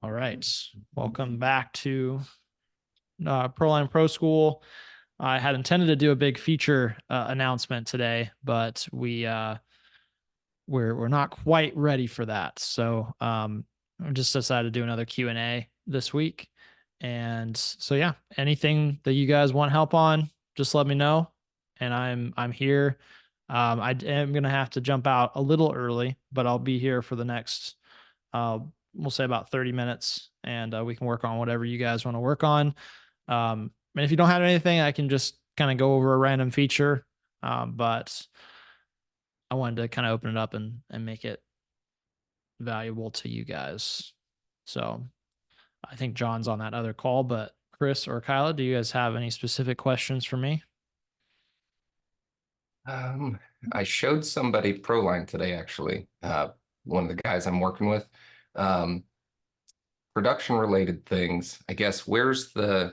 All right. Welcome back to ProLine PRO School. I had intended to do a big feature announcement today, but we're not quite ready for that. So I just decided to do another Q&A this week. And so yeah, anything that you guys want help on, just let me know. And I'm here. I am gonna have to jump out a little early, but I'll be here for the next we'll say about 30 minutes, and we can work on whatever you guys want to work on. And if you don't have anything, I can just kind of go over a random feature. But I wanted to kind of open it up and make it valuable to you guys. So I think John's on that other call, but Chris or Kyla, do you guys have any specific questions for me? I showed somebody ProLine today, actually, one of the guys I'm working with. Um, Production related things. I guess where's the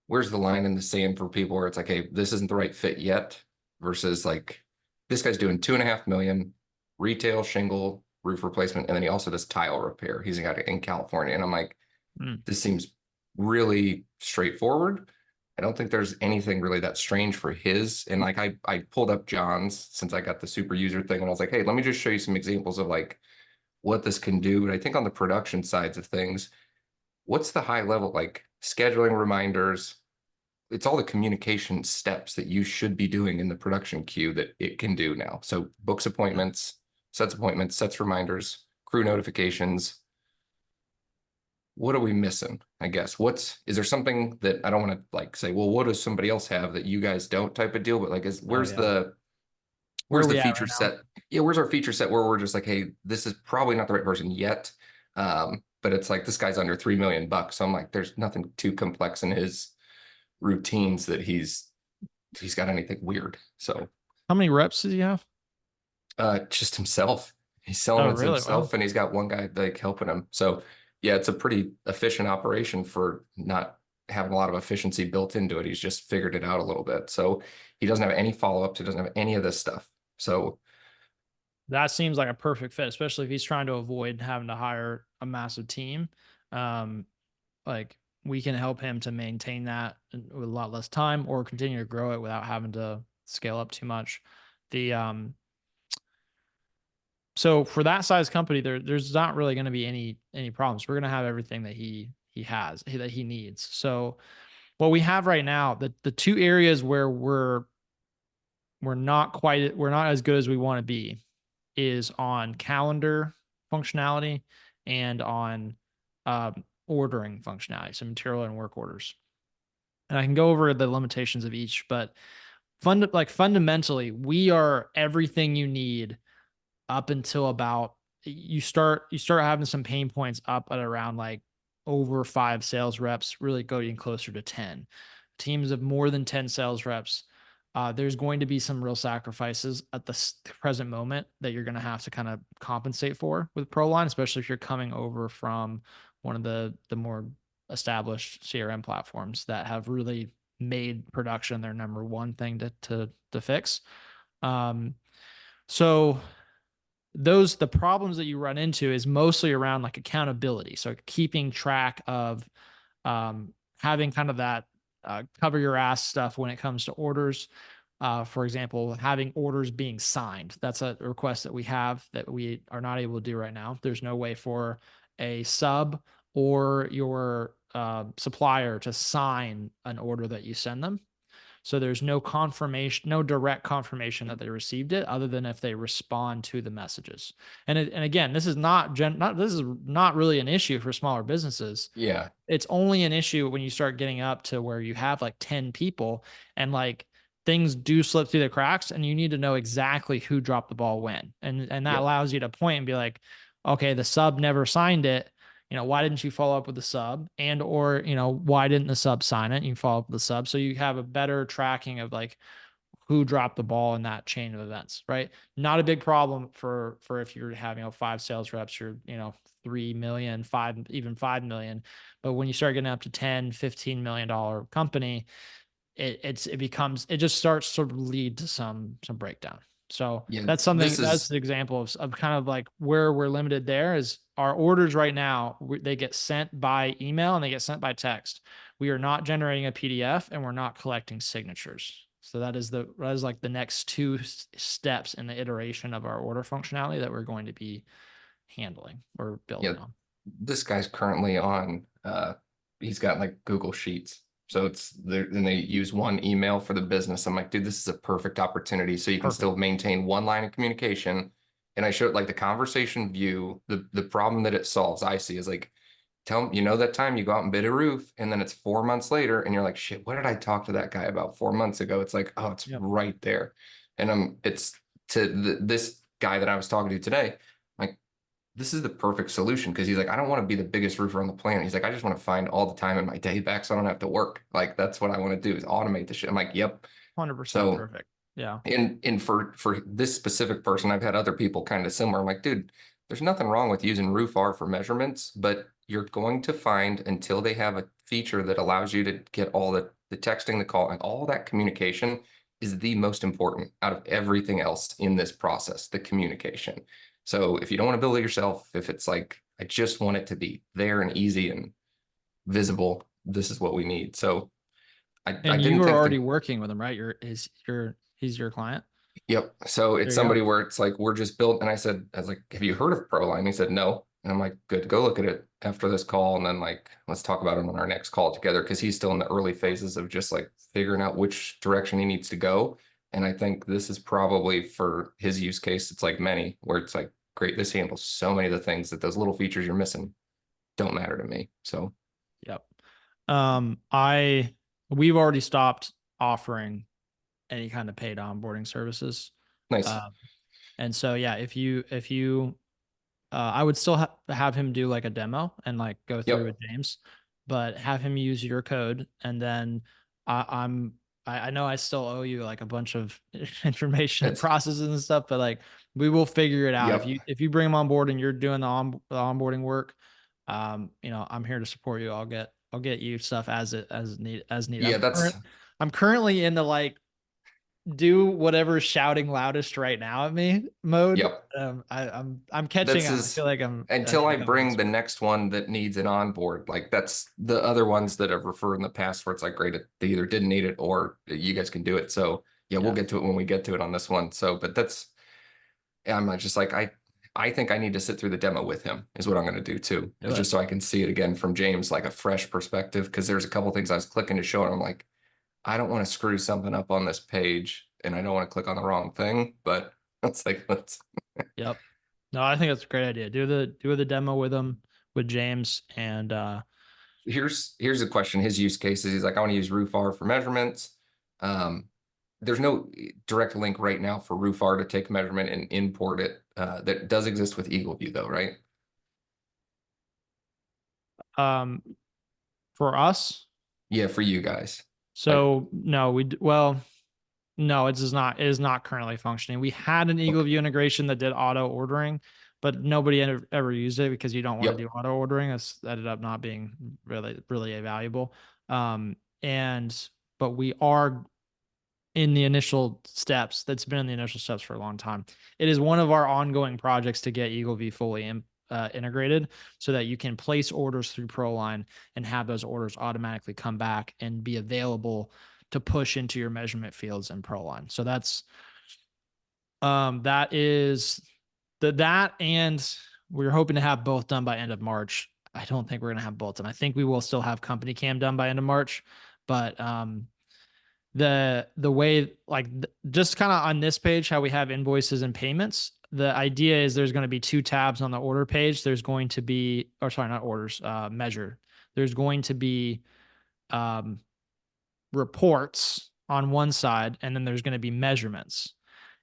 line in the sand for people where it's like, hey, this isn't the right fit yet, versus like this guy's doing 2.5 million retail shingle roof replacement, and then he also does tile repair. He's got it in California, and I'm like, Mm. this seems really straightforward. I don't think there's anything really that strange for his. And like I pulled up John's since I got the super user thing, and I was like, hey, let me just show you some examples of like what this can do. But I think on the production sides of things, what's the high level like scheduling reminders? It's all the communication steps that you should be doing in the production queue that it can do now. So books appointments, sets reminders, crew notifications. What are we missing? I guess is there something that I don't want to like say, well, what does somebody else have that you guys don't type of deal? But like, Oh where's yeah. the Where are where's the we at feature right now? set? Yeah, where's our feature set where we're just like, hey, this is probably not the right person yet. But it's like this guy's under 3 million bucks. So I'm like, there's nothing too complex in his routines that he's got anything weird. So How many reps does he have? just himself. He's Oh, selling it to really? Wow. himself, and he's got one guy like helping him. So yeah, it's a pretty efficient operation for not having a lot of efficiency built into it. He's just figured it out a little bit. So he doesn't have any follow-ups. He doesn't have any of this stuff. So That seems like a perfect fit, especially if he's trying to avoid having to hire a massive team. Um, like we can help him to maintain that with a lot less time or continue to grow it without having to scale up too much. The So for that size company, there's not really going to be any problems. We're going to have everything that he has that he needs. So what we have right now, the two areas where we're not as good as we want to be is on calendar functionality and on ordering functionality, so material and work orders. And I can go over the limitations of each, but fundamentally, we are everything you need up until about you start having some pain points up at around like over 5 sales reps, really going closer to 10. Teams of more than 10 sales reps, there's going to be some real sacrifices at the present moment that you're going to have to kind of compensate for with ProLine, especially if you're coming over from one of the more established CRM platforms that have really made production their number one thing to fix. Um, so the problems that you run into is mostly around like accountability. So keeping track of having kind of that cover your ass stuff when it comes to orders. For example, having orders being signed. That's a request that we have that we are not able to do right now. There's no way for a sub or your supplier to sign an order that you send them. So there's no confirmation, no direct confirmation that they received it, other than if they respond to the messages. And again, this is not really an issue for smaller businesses. yeah, It's only an issue when you start getting up to where you have like 10 people and like things do slip through the cracks and you need to know exactly who dropped the ball when. And that yep, allows you to point and be like, okay, the sub never signed it. Why didn't you follow up with the sub? And or, why didn't the sub sign it? You follow up with the sub. So you have a better tracking of like who dropped the ball in that chain of events, right? Not a big problem for if you're having 5 sales reps, you're 3 million, 5 million. But when you start getting up to 10, $15 million company, it just starts to lead to some breakdown. So yeah. that's something This that's is the example of kind of like where we're limited there is our orders right now, they get sent by email and they get sent by text. We are not generating a PDF and we're not collecting signatures. So that is like the next two steps in the iteration of our order functionality that we're going to be handling or Yeah, building on. this guy's currently on he's got like Google Sheets. So it's there, and they use one email for the business. I'm like, dude, this is a perfect opportunity. So you can Perfect. still maintain one line of communication. And I showed like the conversation view, the problem that it solves, I see is like, tell you know that time you go out and bid a roof, and then it's 4 months later, and you're like, shit, what did I talk to that guy about 4 months ago? It's like, oh, it's Yep. right there. And it's to this guy that I was talking to today, like, this is the perfect solution because he's like, I don't want to be the biggest roofer on the planet. He's like, I just want to find all the time in my day back so I don't have to work. Like, that's what I want to do is automate the shit. I'm like, yep. 100% So, perfect. Yeah. and for this specific person, I've had other people kind of similar. I'm like, dude, there's nothing wrong with using roof R for measurements, but you're going to find until they have a feature that allows you to get all the texting, the call, and all that communication is the most important out of everything else in this process, the communication. So if you don't want to build it yourself, if it's like, I just want it to be there and easy and visible, this is what we need. So I And you didn't are think already the working with him, right? He's your client. Yep. So There it's you go. somebody where it's like, we're just built. And I was like, have you heard of ProLine? He said, no. And I'm like, good, go look at it after this call. And then like, let's talk about it on our next call together. Cause he's still in the early phases of just like figuring out which direction he needs to go. And I think this is probably for his use case. It's like many where it's like, great, this handles so many of the things that those little features you're missing don't matter to me. So Yep. I we've already stopped offering any kind of paid onboarding services. nice. Um, and so yeah, if you I would still have him do like a demo and like go through Yep. with James, but have him use your code. And then I, I'm, I know I still owe you like a bunch of information and It's, processes and stuff, but like we will figure it out. yep. If you bring him on board and you're doing the onboarding work, I'm here to support you. I'll get you stuff as need. Yeah, that's, I'm currently in the like do whatever's shouting loudest right now at me mode. yep. I'm catching That's up. I is feel like I'm until in I a couple bring weeks the behind. next one that needs an onboard. Like that's the other ones that I've referred in the past where it's like great, they either didn't need it or you guys can do it. So yeah, we'll Yeah, get to it when we get to it on this one. So, but that's I'm not just like I think I need to sit through the demo with him is what I'm going to do too. do It's it. just so I can see it again from James, like a fresh perspective. Because there's a couple things I was clicking to show, and I'm like, I don't want to screw something up on this page, and I don't want to click on the wrong thing. But it's like let's Yep. No, I think that's a great idea. Do the demo with him with James and here's a question. His use cases. He's like, I want to use Roofr for measurements. Um, there's no direct link right now for Roofr to take a measurement and import it. That does exist with EagleView though, right? um for us. Yeah, for you guys. I So no, well, no, it is not currently functioning. We had an Eagle okay. View integration that did auto ordering, but nobody ever used it because you don't want to do Yep. auto ordering. It's ended up not being really valuable. And but we are in the initial steps. That's been in the initial steps for a long time. It is one of our ongoing projects to get Eagle V fully integrated so that you can place orders through ProLine and have those orders automatically come back and be available to push into your measurement fields in ProLine. So that is that and we're hoping to have both done by end of March. I don't think we're going to have both done. I think we will still have company cam done by end of March, but the way like just kind of on this page how we have invoices and payments, the idea is there's going to be two tabs on the order page. There's going to be, or sorry, not orders, measure. There's going to be um reports on one side, and then there's going to be measurements.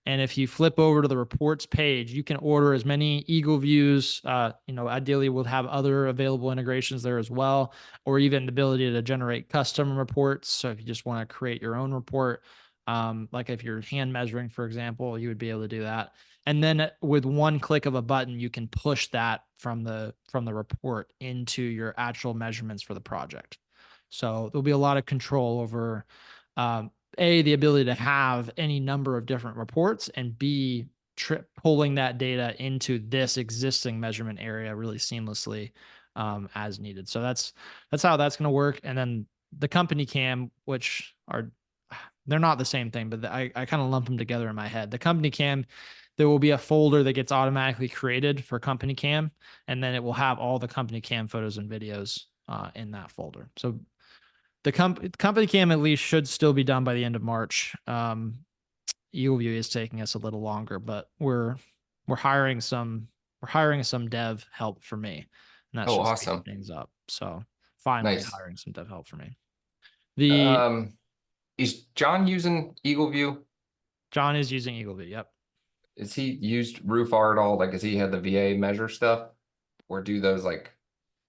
And if you flip over to the reports page, you can order as many Eagle views. Ideally, we'll have other available integrations there as well, or even the ability to generate custom reports. So if you just want to create your own report, like if you're hand measuring, for example, you would be able to do that. And then with one click of a button, you can push that from the report into your actual measurements for the project. So there'll be a lot of control over the ability to have any number of different reports, and B, pulling that data into this existing measurement area really seamlessly as needed. So that's how that's going to work. And then the company cam, which are they're not the same thing, but I kind of lump them together in my head. The company cam, there will be a folder that gets automatically created for company cam, and then it will have all the company cam photos and videos in that folder. So the company cam at least should still be done by the end of March. EagleView is taking us a little longer, but we're hiring some dev help for me, and that Oh, should speed awesome. things up. So finally Nice. hiring some dev help for me. The Um, is John using EagleView? John is using EagleView. Yep. Is he used roof art at all? Like, has he had the VA measure stuff? Or do those like,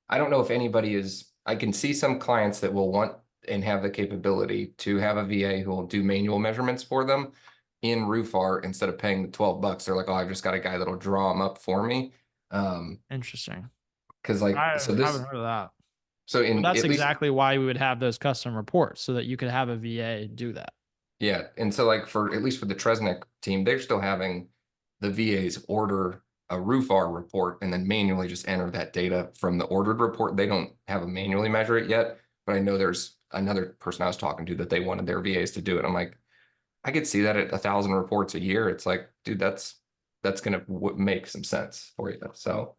I don't know if anybody is, I can see some clients that will want and have the capability to have a VA who will do manual measurements for them in roof art instead of paying the 12 bucks. They're like, oh, I've just got a guy that'll draw them up for me. Interesting. Because like, I so haven't this, heard of that. so But in that's at least, exactly why we would have those custom reports so that you could have a VA do that. yeah. And so like for, at least for the Tresnik team, they're still having the VAs order a roof art report and then manually just enter that data from the ordered report. They don't have a manually measure it yet, but I know there's another person I was talking to that they wanted their VAs to do it. I'm like, I could see that at 1,000 reports a year. It's like, dude, that's gonna make some sense for you. So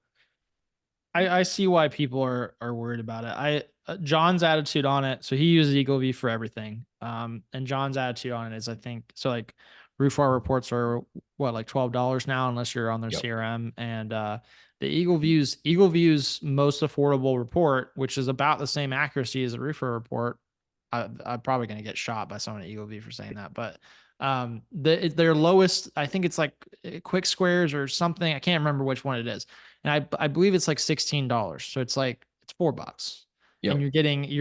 I see why people are worried about it. John's attitude on it. So he uses EagleView for everything. And John's attitude on it is, I think, so like Roofar reports are what, like $12 now, unless you're on their yep, CRM. And the EagleView's most affordable report, which is about the same accuracy as a Roofar report. I'm probably gonna get shot by someone at EagleView for saying that, but their lowest, I think it's like Quick Squares or something. I can't remember which one it is, and I believe it's like $16. So it's like it's $4, and yep. you're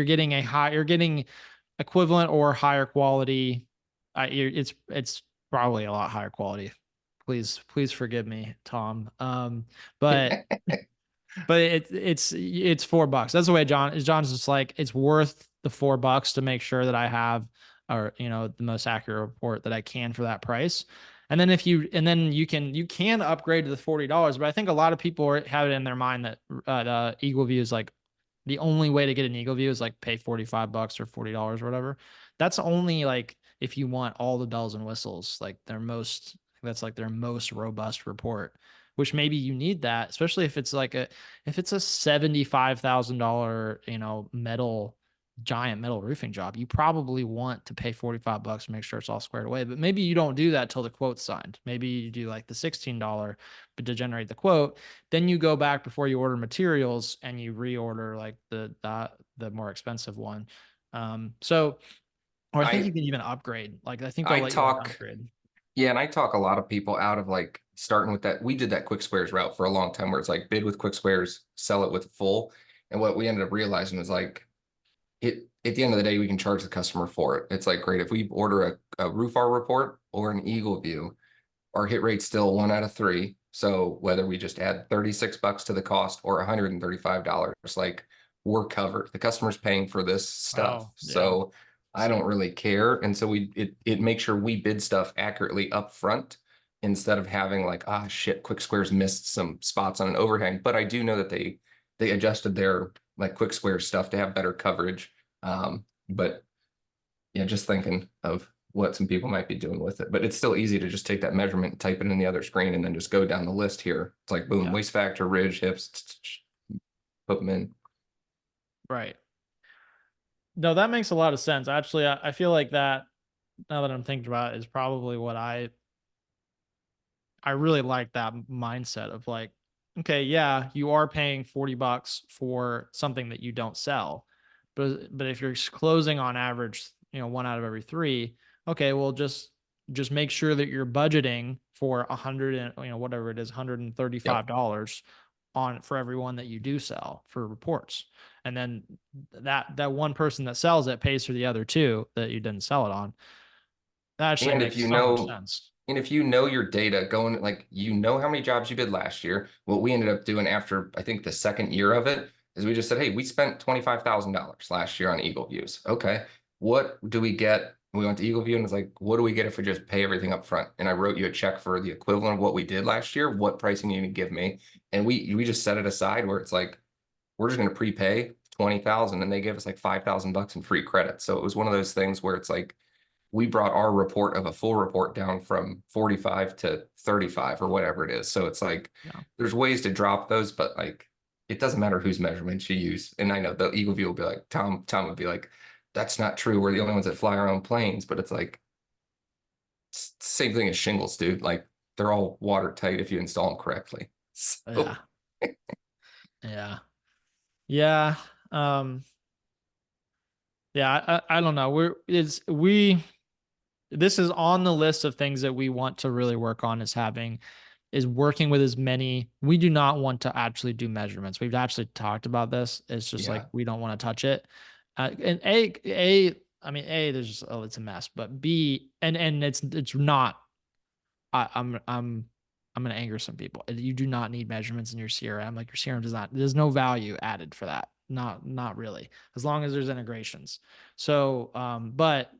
getting equivalent or higher quality. It's probably a lot higher quality. Please forgive me, Tom. But it's $4. That's the way John's just like, it's worth the $4 to make sure that I have, or the most accurate report that I can for that price. And then you can upgrade to the $40, but I think a lot of people have it in their mind that the Eagle View is like the only way to get an Eagle View is like pay $45 or $40 or whatever. That's only like if you want all the bells and whistles, like that's like their most robust report, which maybe you need that, especially if it's a $75,000, giant metal roofing job. You probably want to pay $45 to make sure it's all squared away. But maybe you don't do that till the quote's signed. Maybe you do like the $16 but to generate the quote. Then you go back before you order materials and you reorder like the more expensive one. So, or I think you I can even upgrade. Like I think they'll I let you like talk, upgrade. yeah, and I talk a lot of people out of like starting with that. We did that quick squares route for a long time where it's like bid with quick squares, sell it with full. And what we ended up realizing was like it at the end of the day, we can charge the customer for it. It's like great if we order a roof R report or an Eagle View, our hit rate's still 1 out of 3. So whether we just add 36 bucks to the cost or $135, like we're covered. The customer's paying for this stuff. Oh, yeah. So I don't Same. really care. And so it makes sure we bid stuff accurately up front instead of having like, ah shit, Quick Squares missed some spots on an overhang. But I do know that they adjusted their like Quick Square stuff to have better coverage. But yeah, just thinking of what some people might be doing with it. But it's still easy to just take that measurement and type it in the other screen and then just go down the list here. It's like boom, Yeah. waist factor, ridge, hips, put them in. Right. No, that makes a lot of sense. Actually, I feel like that, now that I'm thinking about it, is probably what I really like that mindset of like, okay, yeah, you are paying $40 for something that you don't sell. But if you're closing on average, 1 out of every 3, okay, well just make sure that you're budgeting for 100 and whatever it is, Yep. $135 on for every one that you do sell for reports. And then that one person that sells it pays for the other two that you didn't sell it on. That actually And makes so much sense. if you know your data going, like, you know how many jobs you did last year, what we ended up doing after, I think the second year of it is we just said, hey, we spent $25,000 last year on Eagle Views. Okay. What do we get? we went to Eagle View and was like, what do we get if we just pay everything up front? And I wrote you a check for the equivalent of what we did last year. What pricing you need to give me? And we just set it aside where it's like, we're just going to prepay 20,000 and they gave us like 5,000 bucks in free credit. So it was one of those things where it's like, we brought our report of a full report down from 45 to 35 or whatever it is. So it's like, Yeah. there's ways to drop those, but like, it doesn't matter whose measurements you use. And I know the Eagle View will be like, Tom would be like, that's not true. We're the only ones that fly our own planes. But it's like, same thing as shingles, dude. Like, they're all watertight if you install them correctly. Yeah. So Yeah. Yeah. Um, yeah, I don't know. This is on the list of things that we want to really work on is working with as many. We do not want to actually do measurements. We've actually talked about this. It's just like yeah. we don't want to touch it. And I mean, there's just, oh, it's a mess. But B, and it's not. I'm gonna anger some people. You do not need measurements in your CRM. Like your CRM does not. There's no value added for that. Not really. As long as there's integrations. So, but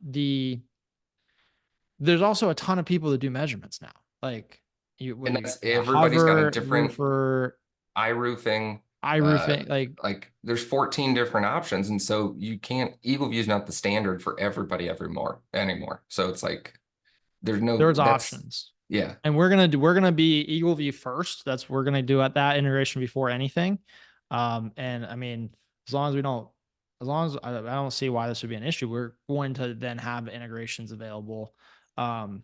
there's also a ton of people that do measurements now. Like And whether you that's got everybody's got a Hover, different Roofer, iRoofing. Uh, iRoofing, like there's 14 different options. And so you can't, Eagle View is not the standard for everybody anymore. So it's like, there's no, there's options. yeah. And we're gonna be Eagle View first. That's we're gonna do at that integration before anything. And I mean, as long as we don't, as long as I don't see why this would be an issue, we're going to then have integrations available um,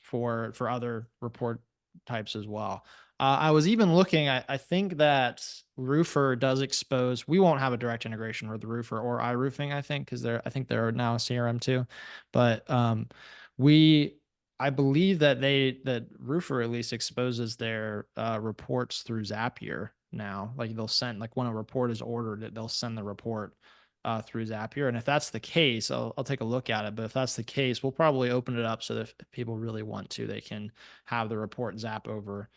for other report types as well. I was even looking. I think that Roofer does expose. We won't have a direct integration with the Roofer or iRoofing. I think they're now a CRM too, but we I believe that that Roofer at least exposes their reports through Zapier now. Like they'll send like when a report is ordered, they'll send the report through Zapier. And if that's the case, I'll take a look at it. But if that's the case, we'll probably open it up so that if people really want to, they can have the report zap over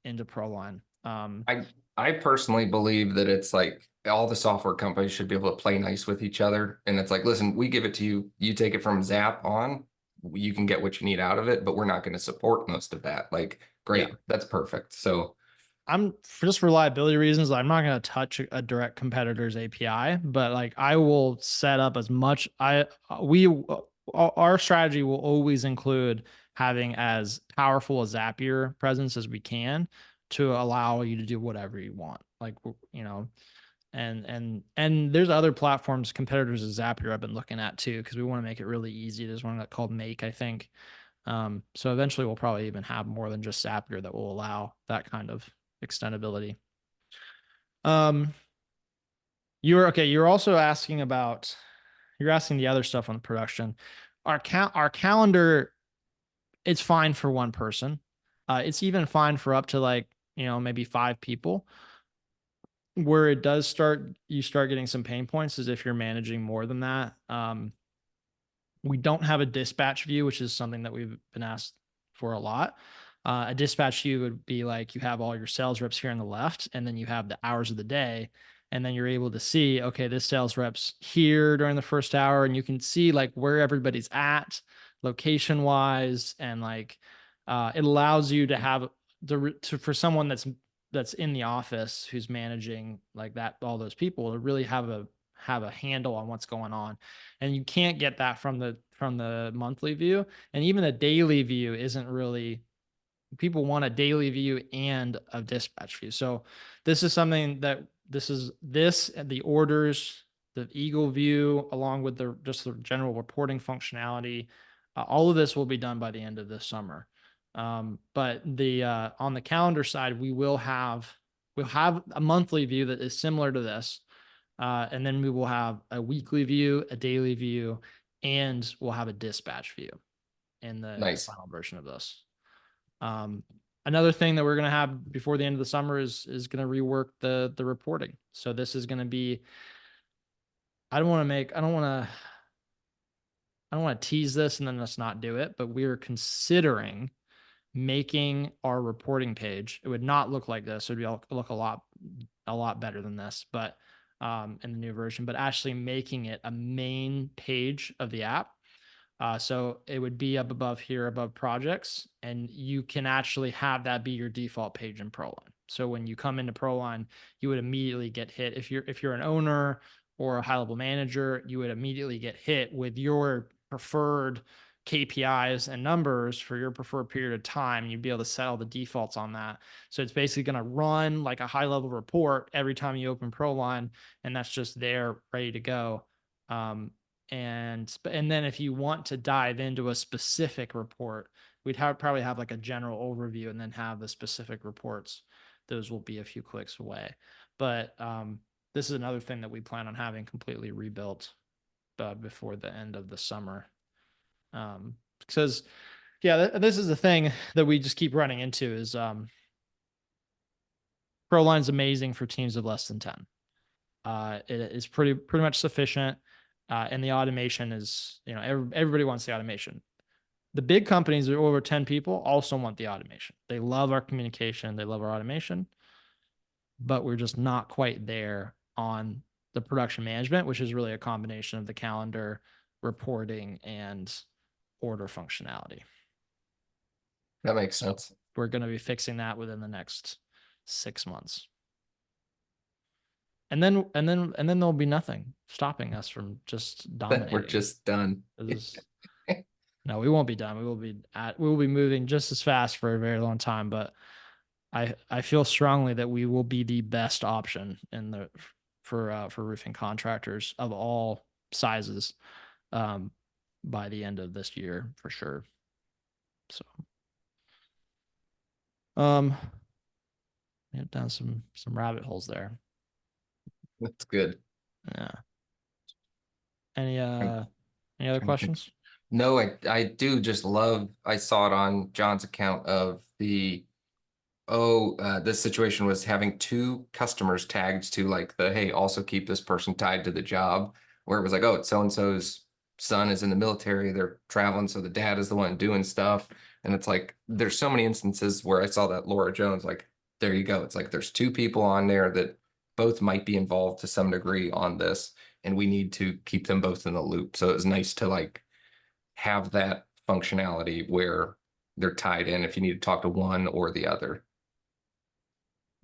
into ProLine. I, I personally believe that it's like all the software companies should be able to play nice with each other. And it's like, listen, we give it to you, you take it from Zap on, you can get what you need out of it, but we're not going to support most of that. Like, Yeah. great, that's perfect. So I'm for just reliability reasons, I'm not going to touch a direct competitor's API, but like I will set up as much our strategy will always include having as powerful a Zapier presence as we can to allow you to do whatever you want. Like and there's other platforms competitors of Zapier I've been looking at too because we want to make it really easy. There's one called Make, I think. So eventually we'll probably even have more than just Zapier that will allow that kind of extendability. Um, you're okay. You're asking the other stuff on the production. Our calendar, it's fine for one person. It's even fine for up to like, maybe 5 people. Where it does you start getting some pain points is if you're managing more than that. We don't have a dispatch view, which is something that we've been asked for a lot. A dispatch view would be like you have all your sales reps here on the left, and then you have the hours of the day, and then you're able to see, okay, this sales rep's here during the first hour, and you can see like where everybody's at, location wise, and like it allows you to have for someone that's in the office who's managing like that all those people to really have a handle on what's going on, and you can't get that from the monthly view. And even a daily view isn't really, people want a daily view and a dispatch view. So this is something that the orders, the Eagle view, along with just the general reporting functionality, all of this will be done by the end of this summer. But the on the calendar side, we'll have a monthly view that is similar to this, and then we will have a weekly view, a daily view, and we'll have a dispatch view in the nice. final version of this. Um, Another thing that we're going to have before the end of the summer is going to rework the reporting. So this is going to be, I don't want to tease this and then let's not do it, but we're considering making our reporting page. It would not look like this. It would look a lot better than this, but in the new version, but actually making it a main page of the app. So it would be up above here, above projects, and you can actually have that be your default page in ProLine. So when you come into ProLine, you would immediately get hit. If you're an owner or a high level manager, you would immediately get hit with your preferred KPIs and numbers for your preferred period of time. You'd be able to set all the defaults on that. So it's basically going to run like a high level report every time you open ProLine, and that's just there ready to go. And then if you want to dive into a specific report, we'd probably have like a general overview and then have the specific reports. Those will be a few clicks away. But this is another thing that we plan on having completely rebuilt before the end of the summer. Because yeah, this is the thing that we just keep running into is ProLine's amazing for teams of less than 10. It is pretty much sufficient. And the automation is, everybody wants the automation. The big companies that are over 10 people also want the automation. They love our communication. They love our automation, but we're just not quite there on the production management, which is really a combination of the calendar, reporting, and order functionality. That makes sense. We're going to be fixing that within the next 6 months. And then there'll be nothing stopping us from just dominating. We're just done. No, we won't be done. We will be moving just as fast for a very long time, but I feel strongly that we will be the best option for roofing contractors of all sizes by the end of this year for sure. So we have down some rabbit holes there. That's good. Yeah. Any other questions? No, I do just love, I saw it on John's account of this situation was having 2 customers tagged to like hey, also keep this person tied to the job, where it was like, oh, it's so-and-so's son is in the military, they're traveling, so the dad is the one doing stuff. And it's like, there's so many instances where I saw that Laura Jones, like, there you go. It's like, there's 2 people on there that both might be involved to some degree on this, and we need to keep them both in the loop. So it was nice to like have that functionality where they're tied in if you need to talk to one or the other.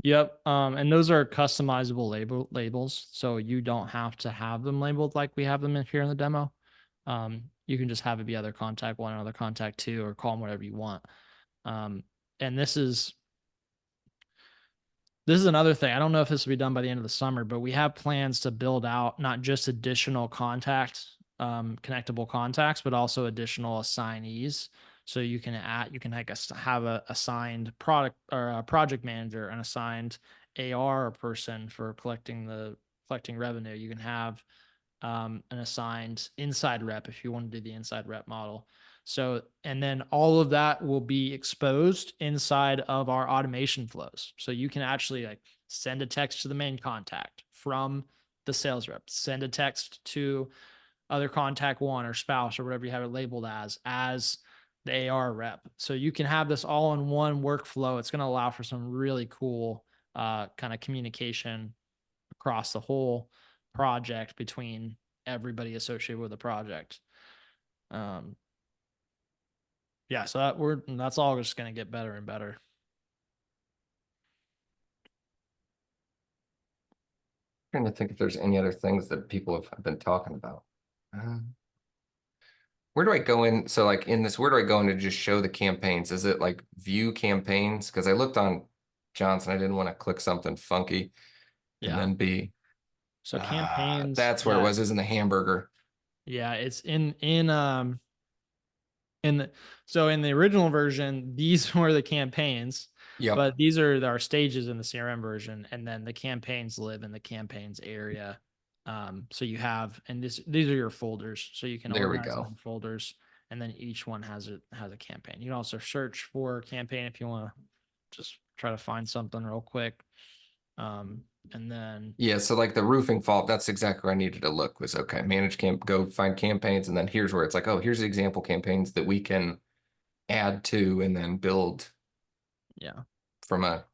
Yep. And those are customizable labels, so you don't have to have them labeled like we have them in here in the demo. You can just have it be other contact 1, other contact 2, or call them whatever you want. And this is another thing. I don't know if this will be done by the end of the summer, but we have plans to build out not just additional connectable contacts, but also additional assignees. So you can have a assigned product or a project manager, an assigned AR person for collecting revenue. You can have an assigned inside rep if you want to do the inside rep model. So, and then all of that will be exposed inside of our automation flows. So you can actually like send a text to the main contact from the sales rep, send a text to other contact 1 or spouse or whatever you have it labeled as the AR rep. So you can have this all in one workflow. It's going to allow for some really cool kind of communication across the whole project between everybody associated with the project. Yeah, so that's all just going to get better and better. I'm trying to think if there's any other things that people have been talking about. Where do I go in? So like in this, where do I go in to just show the campaigns? Is it like view campaigns? Because I looked on Johnson, I didn't want to click something funky and then be. So campaigns. That's where it was, isn't the hamburger. Yeah, it's in the original version, these were the campaigns. Yep. But these are our stages in the CRM version, and then the campaigns live in the campaigns area. So you have, and these are your folders, so you can organize them in folders, and then each one has a campaign. You can also search for a campaign if you want to just try to find something real quick. And then so like the roofing fault, that's exactly where I needed to look, was okay, go find campaigns, and then here's where it's like, oh, here's the example campaigns that we can add to and then build. Yeah. From a.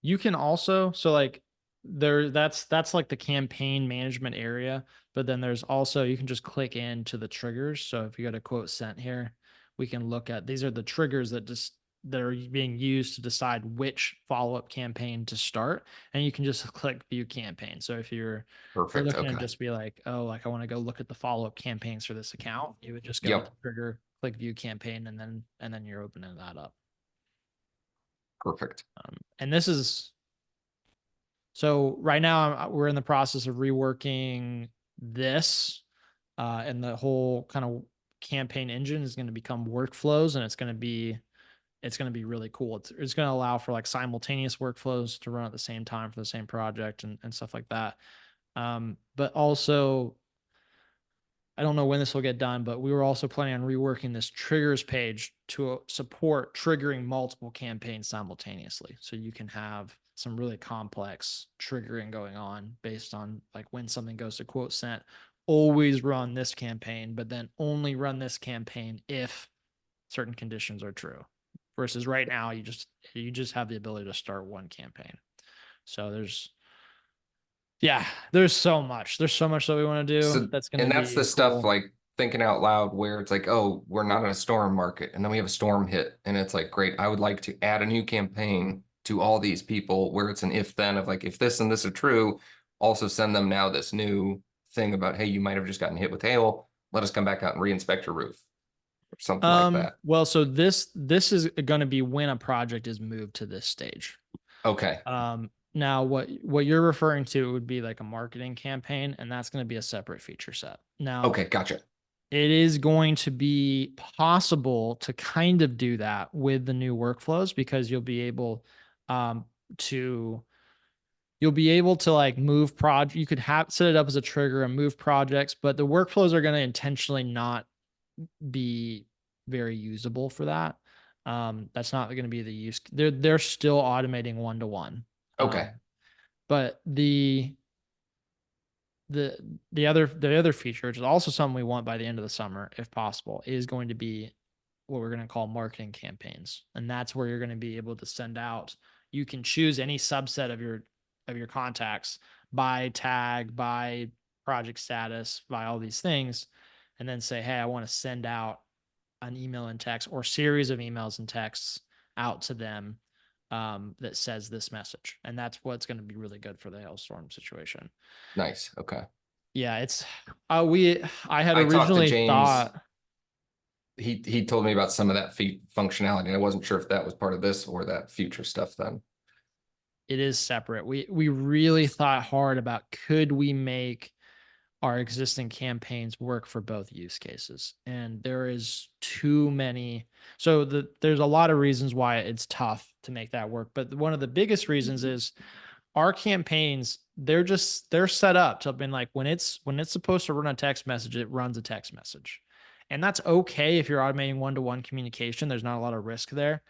You can also, so like that's like the campaign management area, but then there's also, you can just click into the triggers. So if you go to quote sent here, we can look at, these are the triggers that are being used to decide which follow-up campaign to start, and you can just click view campaign. So if you're Perfect. looking to Okay. just be like, oh, like I want to go look at the follow-up campaigns for this account, you would just go to the Yep. trigger, click view campaign, and then you're opening that up. Perfect. And this is, so right now we're in the process of reworking this, and the whole kind of campaign engine is going to become workflows, and it's going to be really cool. It's going to allow for like simultaneous workflows to run at the same time for the same project and stuff like that. But also, I don't know when this will get done, but we were also planning on reworking this triggers page to support triggering multiple campaigns simultaneously. So you can have some really complex triggering going on based on like when something goes to quote sent, always run this campaign, but then only run this campaign if certain conditions are true. Versus right now, you just have the ability to start one campaign. So yeah, there's so much that we want to do So, that's going to and that's the be stuff cool. like thinking out loud where it's like, oh, we're not in a storm market. And then we have a storm hit. And it's like, great, I would like to add a new campaign to all these people where it's an if then of like, if this and this are true, also send them now this new thing about, hey, you might have just gotten hit with hail. Let us come back out and re-inspect your roof or something like that. Well, so this is going to be when a project is moved to this stage. Okay. Now what you're referring to would be like a marketing campaign, and that's going to be a separate feature set. Now, Okay. Gotcha. it is going to be possible to kind of do that with the new workflows because um, to you'll be able to like move project. You could have set it up as a trigger and move projects, but the workflows are going to intentionally not be very usable for that. That's not going to be the use. They're still automating one to one. Okay. But the the other feature, which is also something we want by the end of the summer, if possible, is going to be what we're going to call marketing campaigns, and that's where you're going to be able to send out. You can choose any subset of your contacts by tag, by project status, by all these things, and then say, hey, I want to send out an email and text or series of emails and texts out to them, that says this message. And that's what's going to be really good for the hailstorm situation. Nice. Okay. Yeah, I had I talked to originally James. thought He told me about some of that functionality, and I wasn't sure if that was part of this or that future stuff then. it is separate. We really thought hard about, could we make our existing campaigns work for both use cases? And there is too many. So there's a lot of reasons why it's tough to make that work. But one of the biggest reasons is our campaigns, they're set up to have been like, when it's supposed to run a text message, it runs a text message. And that's okay if you're automating one-to-one communication. There's not a lot of risk there.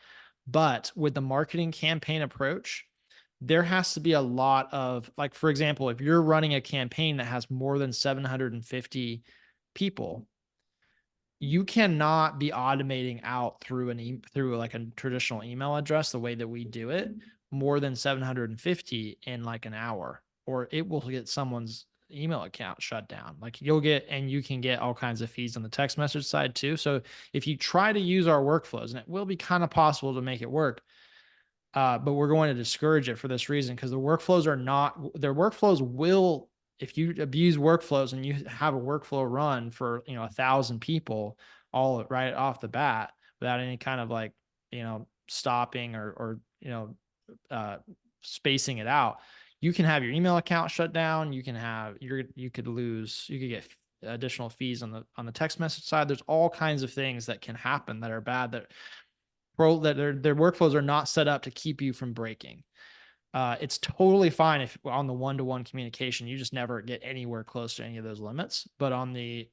But with the marketing campaign approach, there has to be a lot of, like, for example, if you're running a campaign that has more than 750 people, you cannot be automating out through like a traditional email address the way that we do it more than 750 in like an hour, or it will get someone's email account shut down. Like you can get all kinds of fees on the text message side too. So if you try to use our workflows, and it will be kind of possible to make it work, but we're going to discourage it for this reason, because their workflows will, if you abuse workflows and you have a workflow run for 1,000 people all right off the bat without any kind of like stopping or uh, spacing it out, you can have your email account shut down. You could get additional fees on the text message side. There's all kinds of things that can happen that are bad, that their workflows are not set up to keep you from breaking. It's totally fine if on the one-to-one communication you just never get anywhere close to any of those limits. But on the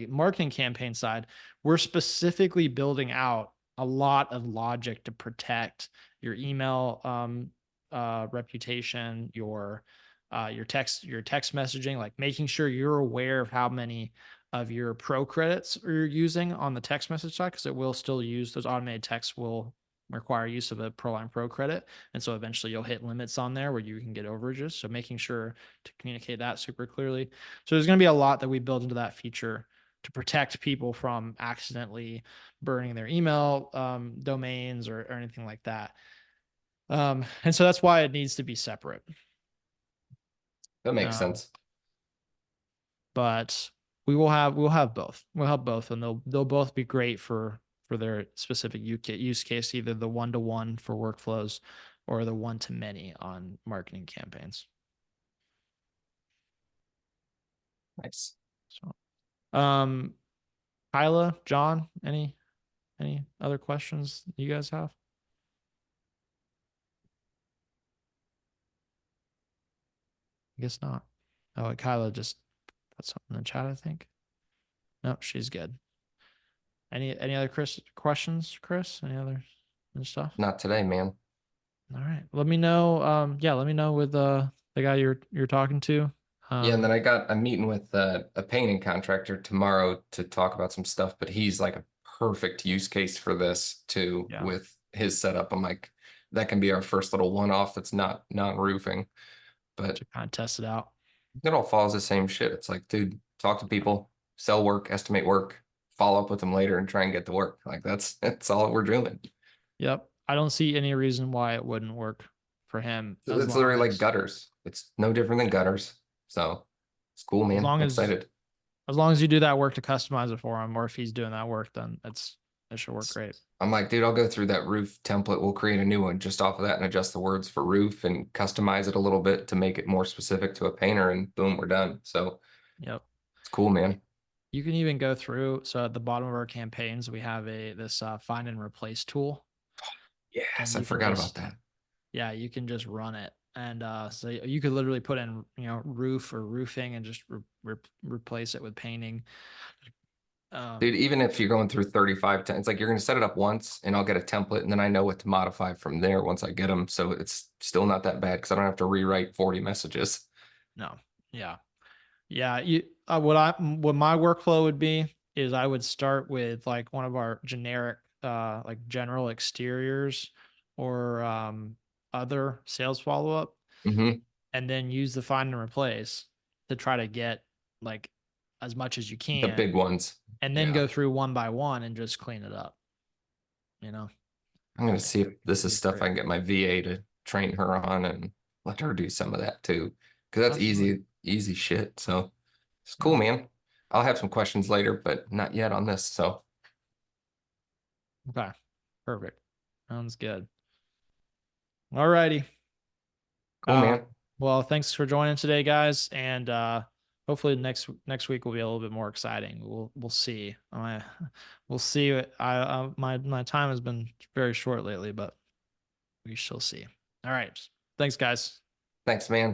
marketing campaign side, we're specifically building out a lot of logic to protect your email reputation, your text messaging, like making sure you're aware of how many of your pro credits you're using on the text message side, because it will still use those automated texts require use of a ProLine Pro credit. And so eventually you'll hit limits on there where you can get overages. So making sure to communicate that super clearly. So there's going to be a lot that we build into that feature to protect people from accidentally burning their email domains or anything like that. And so that's why it needs to be separate. That makes Um, sense. but we'll have both. We'll have both, and they'll both be great for their specific use case, either the one-to-one for workflows or the one-to-many on marketing campaigns. Nice. So, Kyla, John, any other questions you guys have? I guess not. Oh, Kyla just put something in the chat, I think. No, she's good. Any other questions, Chris? Any other stuff? Not today, man. All right. Let me know. Yeah, let me know with the guy you're talking to. Yeah, and then Um, I got a meeting with a painting contractor tomorrow to talk about some stuff, but he's like a perfect use case for this too yeah, with his setup. I'm like, that can be our first little one-off that's not non-roofing, but to kind of test it out. it all follows the same shit. It's like, dude, talk to people, sell work, estimate work, follow up with them later and try and get the work. Like that's all we're doing. Yep. I don't see any reason why it wouldn't work for him as It's long literally like as gutters. It's no different than gutters. So it's cool, as man. long I'm as excited. as long as you do that work to customize it for him, or if he's doing that work, then it should work great. I'm like, dude, I'll go through that roof template. We'll create a new one just off of that and adjust the words for roof and customize it a little bit to make it more specific to a painter. And boom, we're done. So Yep. it's cool, man. You can even go through. So at the bottom of our campaigns, we have this find and replace tool, and Yes, I you can forgot about just that. yeah, you can just run it. And so you could literally put in, roof or roofing and just replace it with painting. Dude, Um, even if you're going through 35 it's like you're going to set it up once and I'll get a template and then I know what to modify from there once I get them. So it's still not that bad because I don't have to rewrite 40 messages. no, yeah, yeah. What my workflow would be is I would start with like one of our generic, like general exteriors or other sales follow up, Hmm. and then use the find and replace to try to get like as much as you The can, big ones. and then Yeah. go through one by one and just clean it up. You know, I'm going to see if this it'd is be stuff great. I can get my VA to train her on and let her do some of that too. Because that's Absolutely. easy shit. So it's Yeah. cool, man. I'll have some questions later, but not yet on this. So Okay. Perfect. Sounds good. All righty. cool, man. Well, thanks for joining today, guys, and hopefully next week will be a little bit more exciting. We'll see. We'll see. My time has been very short lately, but we shall see. All right. Thanks, guys. Thanks, man.